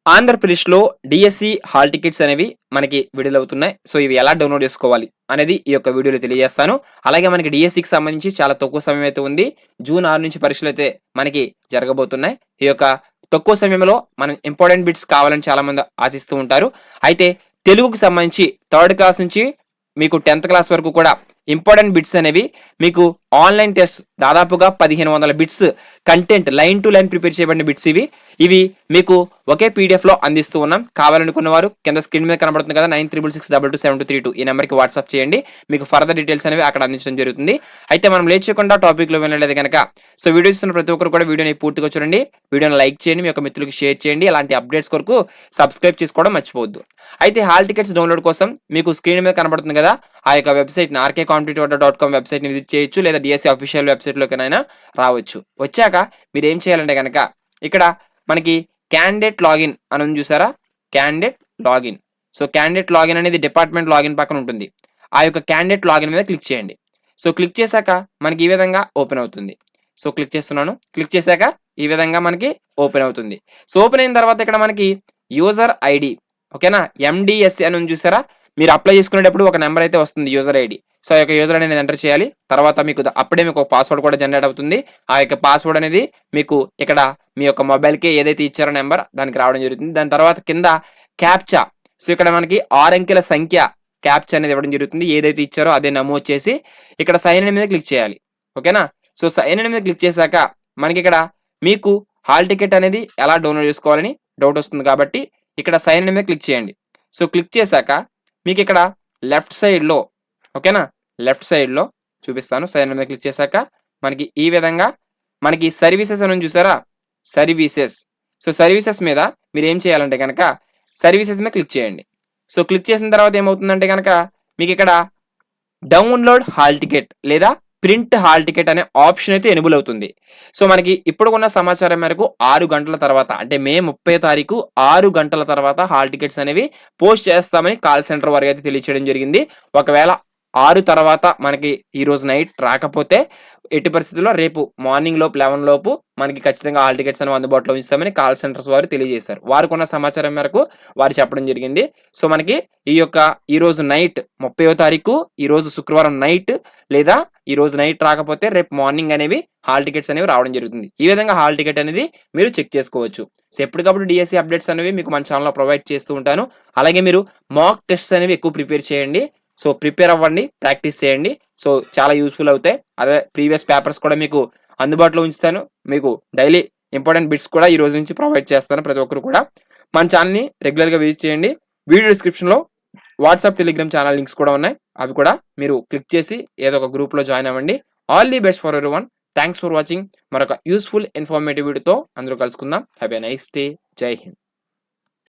ఆంధ్రప్రదేశ్‌లో DSC hall tickets అనేవి మనకి విడుదలవుతున్నాయి. సో, ఇవి ఎలా డౌన్‌లోడ్ చేసుకోవాలి అనేది ఈ యొక్క వీడియోలో తెలియజేస్తాను. అలాగే మనకి డీఎస్సీకి సంబంధించి చాలా తక్కువ సమయం అయితే ఉంది. జూన్ 6 నుంచి పరీక్షలైతే మనకి జరగబోతున్నాయి. ఈ యొక్క తక్కువ సమయంలో మనం ఇంపార్టెంట్ బిట్స్ కావాలని చాలామంది ఆశిస్తూ ఉంటారు. అయితే తెలుగుకు సంబంధించి థర్డ్ క్లాస్ నుంచి మీకు 10థ్ క్లాస్ వరకు కూడా ఇంపార్టెంట్ బిట్స్ అనేవి మీకు ఆన్‌లైన్ టెస్ట్ దాదాపుగా 1500 bits content line to line prepare చేయబడిన బిట్స్ ఇవి మీకు ఒకే పీడీఎఫ్‌లో అందిస్తూ ఉన్నాం. కావాలనుకున్న వారు కింద స్క్రీన్ మీద కనబడుతుంది కదా 9666227232 ఈ నెంబర్‌కి వాట్సాప్ చేయండి. మీకు ఫర్దర్ డీటెయిల్స్ అనేవి అక్కడ అందించడం జరుగుతుంది. అయితే మనం లేట్ చేయకుండా టాపిక్‌లో వెళ్ళలేదు గనక సో వీడియో చూస్తున్న ప్రతి ఒక్కరు కూడా వీడియోని పూర్తిగా చూడండి. వీడియోని లైక్ చేయండి. మీ యొక్క మిత్రులకు షేర్ చేయండి. అలాంటి అప్డేట్స్ కొరకు సబ్స్క్రైబ్ చేసుకోవడం మర్చిపోవద్దు. అయితే హాల్ టికెట్స్ డౌన్‌లోడ్ కోసం మీకు స్క్రీన్ మీద కనబడుతుంది కదా ఆ యొక్క వెబ్‌సైట్‌ని rkcompetitive.com వెబ్‌సైట్‌ని విజిట్ చేయొచ్చు లేదా డీఎస్సీ అఫీషియల్ వెబ్‌సైట్‌లోకైనా రావచ్చు. వచ్చాక మీరు ఏం చేయాలంటే గనక ఇక్కడ మనకి క్యాండిడేట్ లాగిన్ అని ఉంది చూసారా? Candidate login. So, candidate login అనేది డిపార్ట్మెంట్ లాగిన్ పక్కన ఉంటుంది. ఆ యొక్క క్యాండిడేట్ లాగిన్ మీద క్లిక్ చేయండి. సో, క్లిక్ చేశాక మనకి ఈ విధంగా ఓపెన్ అవుతుంది. సో, క్లిక్ చేస్తున్నాను. క్లిక్ చేశాక ఈ విధంగా మనకి ఓపెన్ అవుతుంది. సో, ఓపెన్ అయిన తర్వాత ఇక్కడ మనకి యూజర్ ఐడి ఓకేనా? ఎండిఎస్సి అని ఉంది చూసారా? మీరు అప్లై చేసుకునేటప్పుడు ఒక నెంబర్ అయితే వస్తుంది యూజర్ ఐడి. సో, ఆ యొక్క యూజర్ ఐడి అనేది ఎంటర్ చేయాలి. తర్వాత మీకు అప్పుడే మీకు ఒక పాస్వర్డ్ కూడా జనరేట్ అవుతుంది. ఆ యొక్క పాస్వర్డ్ అనేది మీకు ఇక్కడ మీ యొక్క మొబైల్‌కి ఏదైతే ఇచ్చారో నెంబర్ దానికి రావడం జరుగుతుంది. దాని తర్వాత కింద క్యాప్చా. సో, ఇక్కడ మనకి 6 అంకెల సంఖ్య క్యాప్చా అనేది ఇవ్వడం జరుగుతుంది. ఏదైతే ఇచ్చారో అదే నమోదు చేసి ఇక్కడ సైన్ ఇన్ మీద క్లిక్ చేయాలి. ఓకేనా? సో, సైన్ ఇన్ మీద క్లిక్ చేశాక మనకి ఇక్కడ మీకు హాల్ టికెట్ అనేది ఎలా డౌన్‌లోడ్ చేసుకోవాలని డౌట్ వస్తుంది కాబట్టి ఇక్కడ సైన్ ఇన్ మీద క్లిక్ చేయండి. సో, క్లిక్ చేశాక మీకు ఇక్కడ లెఫ్ట్ సైడ్‌లో ఓకేనా? లెఫ్ట్ సైడ్‌లో చూపిస్తాను. సైన్ ఇన్ మీద క్లిక్ చేశాక మనకి ఈ విధంగా మనకి సర్వీసెస్ అని ఉంది చూసారా? సర్వీసెస్. సో, సర్వీసెస్ మీద మీరు ఏం చేయాలంటే గనక సర్వీసెస్ మీద క్లిక్ చేయండి. సో, క్లిక్ చేసిన తర్వాత ఏమవుతుందంటే గనక మీకు ఇక్కడ డౌన్‌లోడ్ హాల్ టికెట్ లేదా ప్రింట్ హాల్ టికెట్ అనే ఆప్షన్ అయితే ఎనేబుల్ అవుతుంది. సో, మనకి ఇప్పుడున్న సమాచారం మేరకు 6 గంటల తర్వాత అంటే మే 30 తారీఖు 6 గంటల తర్వాత హాల్ టికెట్స్ అనేవి పోస్ట్ చేస్తామని కాల్ సెంటర్ వారు అయితే తెలియజేయడం జరిగింది. ఒకవేళ 6 తర్వాత మనకి ఈరోజు నైట్ రాకపోతే ఎట్టి పరిస్థితుల్లో రేపు మార్నింగ్ లోపు 11 లోపు మనకి ఖచ్చితంగా హాల్ టికెట్స్ అనేవి అందుబాటులో ఉంచుతామని కాల్ సెంటర్స్ వారు తెలియజేశారు. వారికున్న సమాచారం మేరకు వారు చెప్పడం జరిగింది. సో, మనకి ఈరోజు నైట్ 30వ తారీఖు ఈరోజు శుక్రవారం నైట్ లేదా ఈరోజు నైట్ రాకపోతే రేపు మార్నింగ్ అనేవి హాల్ టికెట్స్ అనేవి రావడం జరుగుతుంది. ఈ విధంగా హాల్ టికెట్ అనేది మీరు చెక్ చేసుకోవచ్చు. సో, ఎప్పటికప్పుడు డీఎస్సీ అప్డేట్స్ అనేవి మీకు మన ఛానెల్‌లో ప్రొవైడ్ చేస్తూ ఉంటాను. అలాగే మీరు మాక్ టెస్ట్స్ అనేవి ఎక్కువ ప్రిపేర్ చేయండి. సో, ప్రిపేర్ అవ్వండి. ప్రాక్టీస్ చేయండి. సో, చాలా యూజ్‌ఫుల్ అవుతాయి. అదే ప్రీవియస్ పేపర్స్ కూడా మీకు అందుబాటులో ఉంచుతాను. మీకు డైలీ ఇంపార్టెంట్ బిట్స్ కూడా ఈ రోజు నుంచి ప్రొవైడ్ చేస్తాను. ప్రతి ఒక్కరు కూడా మన ఛానెల్‌ని రెగ్యులర్‌గా విజిట్ చేయండి. వీడియో డిస్క్రిప్షన్‌లో వాట్సాప్, టెలిగ్రామ్ ఛానల్ లింక్స్ కూడా ఉన్నాయి. అవి కూడా మీరు క్లిక్ చేసి ఏదో ఒక గ్రూప్‌లో జాయిన్ అవ్వండి. All the best for everyone. Thanks for watching. మరొక యూజ్‌ఫుల్ ఇన్ఫర్మేటివ్ వీడియోతో అందరూ కలుసుకుందాం. Have a nice day. జై హింద్.